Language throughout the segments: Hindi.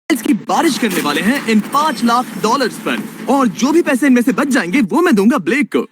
की बारिश करने वाले हैं इन $5 लाख पर, और जो भी पैसे इनमें से बच जाएंगे वो मैं दूंगा ब्लेक को।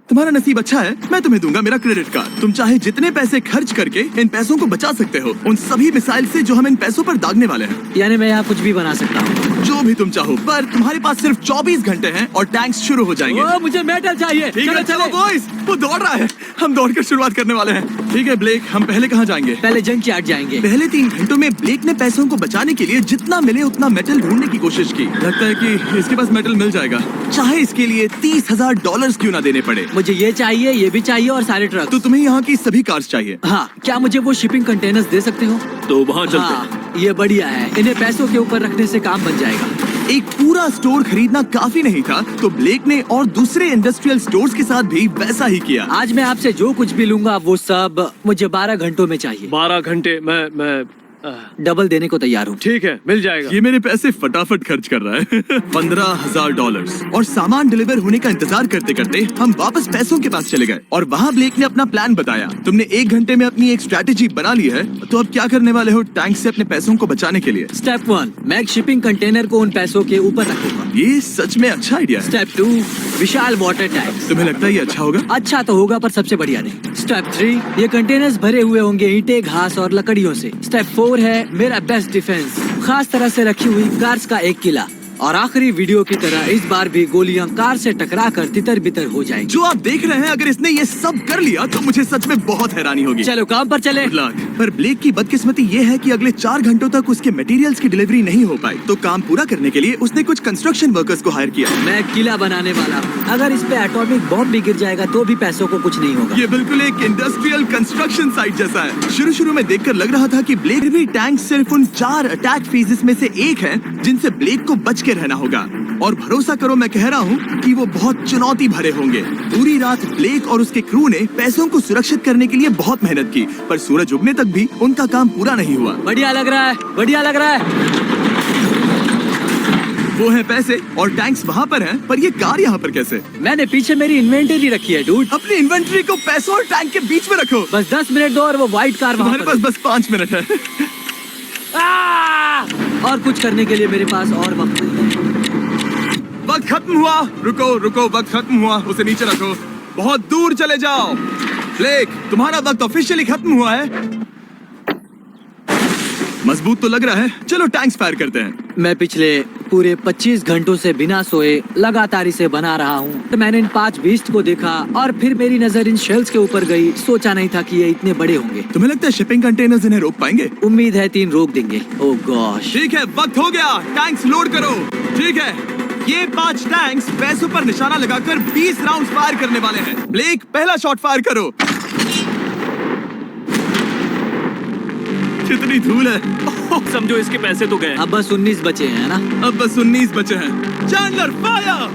तुम्हारा नसीब अच्छा है, मैं तुम्हें दूंगा मेरा क्रेडिट कार्ड। तुम चाहे जितने पैसे खर्च करके इन पैसों को बचा सकते हो, उन सभी मिसाइल से जो हम इन पैसों पर दागने वाले हैं। यानी मैं यहाँ कुछ भी बना सकता हूँ? जो भी तुम चाहो, पर तुम्हारे पास सिर्फ 24 घंटे हैं और टैंक्स शुरू हो जाएंगे। ओ, मुझे मेटल चाहिए। ठीक है, चलो बॉयज, वो दौड़ रहा है, हम दौड़ कर शुरुआत करने वाले हैं। ठीक है ब्लेक, हम पहले कहाँ जाएंगे? पहले जंक यार्ड जाएंगे। पहले 3 घंटों में ब्लेक ने पैसों को बचाने के लिए जितना मिले उतना मेटल ढूंढने की कोशिश की। लगता है कि इसके पास मेटल मिल जाएगा, चाहे इसके लिए $30,000 क्यों ना देने पड़े। मुझे ये चाहिए, ये भी चाहिए और सारे ट्रक। तो तुम्हें यहाँ की सभी कार्स चाहिए? हाँ, क्या मुझे वो शिपिंग कंटेनर्स दे सकते हो? तो वहाँ चलते हैं। हाँ, ये बढ़िया है, इन्हें पैसों के ऊपर रखने से काम बन जाएगा। एक पूरा स्टोर खरीदना काफी नहीं था, तो ब्लेक ने और दूसरे इंडस्ट्रियल स्टोर्स के साथ भी वैसा ही किया। आज मैं आपसे जो कुछ भी लूंगा वो सब मुझे 12 घंटों में चाहिए। 12 घंटे? मैं डबल देने को तैयार हूँ। ठीक है, मिल जाएगा। ये मेरे पैसे फटाफट खर्च कर रहा है। $15,000। और सामान डिलीवर होने का इंतजार करते करते हम वापस पैसों के पास चले गए, और वहाँ ब्लेक ने अपना प्लान बताया। तुमने 1 घंटे में अपनी एक स्ट्रैटेजी बना ली है, तो अब क्या करने वाले हो टैंक से अपने पैसों को बचाने के लिए? स्टेप 1, मैं एक शिपिंग कंटेनर को उन पैसों के ऊपर रखूंगा। ये सच में अच्छा आइडिया है। स्टेप 2, विशाल वाटर टैंक। तुम्हें लगता है ये अच्छा होगा? अच्छा तो होगा, पर सबसे बढ़िया नहीं। स्टेप 3, ये कंटेनर्स भरे हुए होंगे ईंटें, घास और लकड़ियों से। स्टेप 4 है मेरा बेस्ट डिफेंस, खास तरह से रखी हुई कार्स का एक किला। और आखिरी वीडियो की तरह इस बार भी गोलियां कार से टकराकर तितर बितर हो जाएंगी। जो आप देख रहे हैं, अगर इसने ये सब कर लिया तो मुझे सच में बहुत हैरानी होगी। चलो काम पर चले। पर ब्लेक की बदकिस्मती ये है कि अगले 4 घंटों तक उसके मटेरियल्स की डिलीवरी नहीं हो पाई, तो काम पूरा करने के लिए उसने कुछ कंस्ट्रक्शन वर्कर्स को हायर किया। मैं किला बनाने वाला हूँ, अगर इस पे एटॉमिक बॉम्ब भी गिर जाएगा तो भी पैसों को कुछ नहीं होगा। ये बिल्कुल एक इंडस्ट्रियल कंस्ट्रक्शन साइट जैसा है। शुरू में देखकर लग रहा था कि ब्लेक भी टैंक सिर्फ उन 4 अटैक फेजेस में से एक है जिनसे ब्लेक को बच के रहना होगा। और भरोसा करो, मैं कह रहा हूँ कि वो बहुत चुनौती भरे होंगे। पूरी रात ब्लेक और उसके क्रू ने पैसों को सुरक्षित करने के लिए बहुत मेहनत की, पर सूरज उगने तक भी उनका काम पूरा नहीं हुआ। बढ़िया लग रहा है, बढ़िया लग रहा है। वो है पैसे और टैंक्स वहाँ पर हैं, पर ये कार यहाँ पर कैसे? मैंने पीछे मेरी इन्वेंटरी रखी है डूड। अपनी इन्वेंटरी को पैसों और टैंक के बीच में रखो। बस 10 मिनट दो और वो व्हाइट कार वहाँ तुम्हारे पास बस 5 मिनट है। और कुछ करने के लिए मेरे पास और वक्त नहीं है। वक्त खत्म हुआ। रुको, वक्त खत्म हुआ, उसे नीचे रखो। बहुत दूर चले जाओ। ब्लेक, तुम्हारा वक्त ऑफिशियली खत्म हुआ है। मजबूत तो लग रहा है, चलो टैंक्स फायर करते हैं। मैं पिछले पूरे 25 घंटों से बिना सोए लगातार इसे बना रहा हूँ। तो मैंने इन 5 बीस्ट को देखा और फिर मेरी नजर इन शेल्स के ऊपर गई। सोचा नहीं था कि ये इतने बड़े होंगे। तुम्हें लगता है शिपिंग कंटेनर्स इन्हें रोक पाएंगे? उम्मीद है 3 रोक देंगे। ओह गॉश। ठीक है, वक्त हो गया, टैंक्स लोड करो। ठीक है, ये 5 टैंक्स पैसों पर निशाना लगाकर 20 राउंड फायर करने वाले हैं। ब्लेक, पहला शॉट फायर करो। कितनी धूल है। समझो इसके पैसे तो गए। अब बस 19 बचे हैं ना? अब बस 19 बचे हैं। Chandler fire.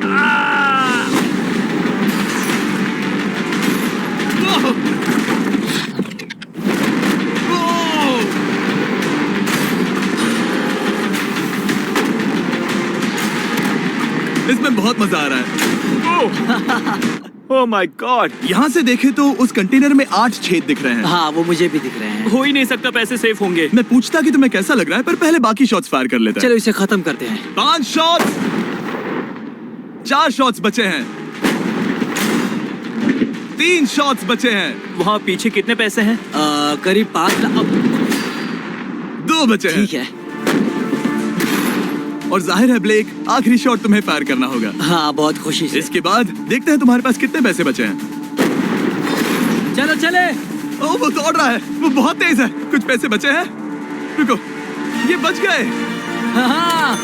इसमें बहुत मजा आ रहा है। Oh my God. यहाँ से देखे तो उस कंटेनर में 8 छेद दिख रहे हैं। हाँ, वो मुझे भी दिख रहे हैं। हो ही नहीं सकता, पैसे सेफ होंगे। मैं पूछता कि तुम्हें कैसा लग रहा है, पर पहले बाकी शॉट्स फायर कर लेते हैं। चलो इसे खत्म करते हैं। 5 शॉट्स, 4 शॉट्स बचे हैं, 3 शॉट्स बचे हैं। वहाँ पीछे कितने पैसे हैं? करीब 5 लाख। 2 बचे हैं। ठीक है। और जाहिर है ब्लेक, आखिरी शॉट तुम्हें फायर करना होगा। हाँ, बहुत खुशी से। इसके बाद देखते हैं तुम्हारे पास कितने पैसे बचे हैं। चलो चले। ओह, वो दौड़ रहा है, वो बहुत तेज है। कुछ पैसे बचे हैं। रुको, ये बच गए। हाँ,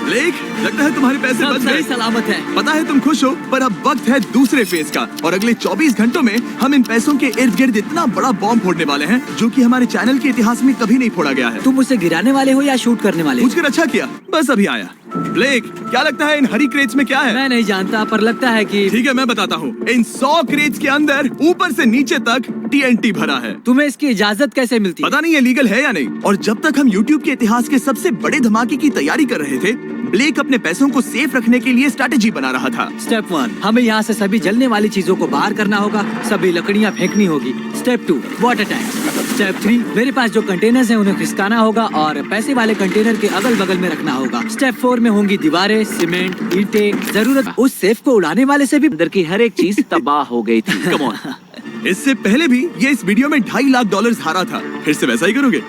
ब्लेक, लगता है तुम्हारे पैसे सब बच सही गए। सलामत है। पता है तुम खुश हो, पर अब वक्त है दूसरे फेज का, और अगले 24 घंटों में हम इन पैसों के इर्द गिर्द इतना बड़ा बॉम्ब फोड़ने वाले हैं जो कि हमारे चैनल के इतिहास में कभी नहीं फोड़ा गया है। तुम उसे गिराने वाले हो या शूट करने वाले हो? पूछकर अच्छा किया, बस अभी आया। ब्लेक, क्या लगता है इन हरी क्रेट्स में क्या है? मैं नहीं जानता, पर लगता है कि ठीक है, मैं बताता हूँ। इन 100 क्रेट्स के अंदर ऊपर से नीचे तक TNT भरा है। तुम्हें इसकी इजाजत कैसे मिलती है? पता नहीं ये लीगल है या नहीं। और जब तक हम YouTube के इतिहास के सबसे बड़े धमाके की तैयारी कर रहे थे, ब्लेक अपने पैसों को सेफ रखने के लिए स्ट्रैटेजी बना रहा था। स्टेप 1, हमें यहाँ से सभी जलने वाली चीजों को बाहर करना होगा, सभी लकड़ियाँ फेंकनी होगी। Step 2, water tank. स्टेप 3, मेरे पास जो कंटेनर्स हैं उन्हें खिसकाना होगा और पैसे वाले कंटेनर के अगल बगल में रखना होगा। स्टेप 4 में होंगी दीवारें, सीमेंट, ईंटें। जरूरत उस सेफ को उड़ाने वाले से भी अंदर की हर एक चीज तबाह हो गई थी। Come on. इससे पहले भी ये इस वीडियो में $2.5 लाख हारा था। फिर से वैसा ही करोगे?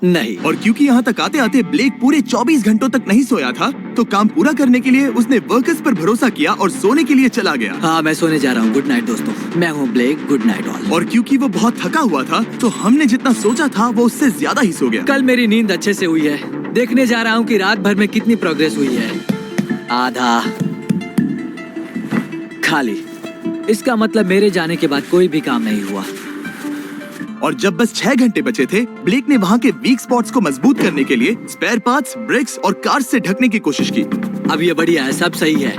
नहीं। और क्योंकि यहाँ तक आते आते ब्लेक पूरे 24 घंटों तक नहीं सोया था, तो काम पूरा करने के लिए उसने वर्कर्स पर भरोसा किया और सोने के लिए चला गया। हाँ, मैं सोने जा रहा हूँ। गुड नाइट दोस्तों, मैं हूँ ब्लेक। Good night all. और क्योंकि वो बहुत थका हुआ था, तो हमने जितना सोचा था वो उससे ज्यादा ही सो गया। कल मेरी नींद अच्छे से हुई है। देखने जा रहा हूँ कि रात भर में कितनी प्रोग्रेस हुई है। आधा खाली। इसका मतलब मेरे जाने के बाद कोई भी काम नहीं हुआ। और जब बस 6 घंटे बचे थे, ब्लेक ने वहाँ के वीक स्पॉट्स को मजबूत करने के लिए स्पेयर पार्ट्स, ब्रिक्स और कार्स से ढकने की कोशिश की। अब ये बढ़िया है, सब सही है।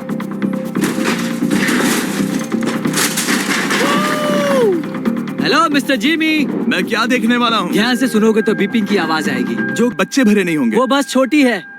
Hello mister Jimmy. मैं क्या देखने वाला हूँ? ध्यान से सुनोगे तो बीपिंग की आवाज आएगी। जो बच्चे भरे नहीं होंगे। वो बस छोटी है।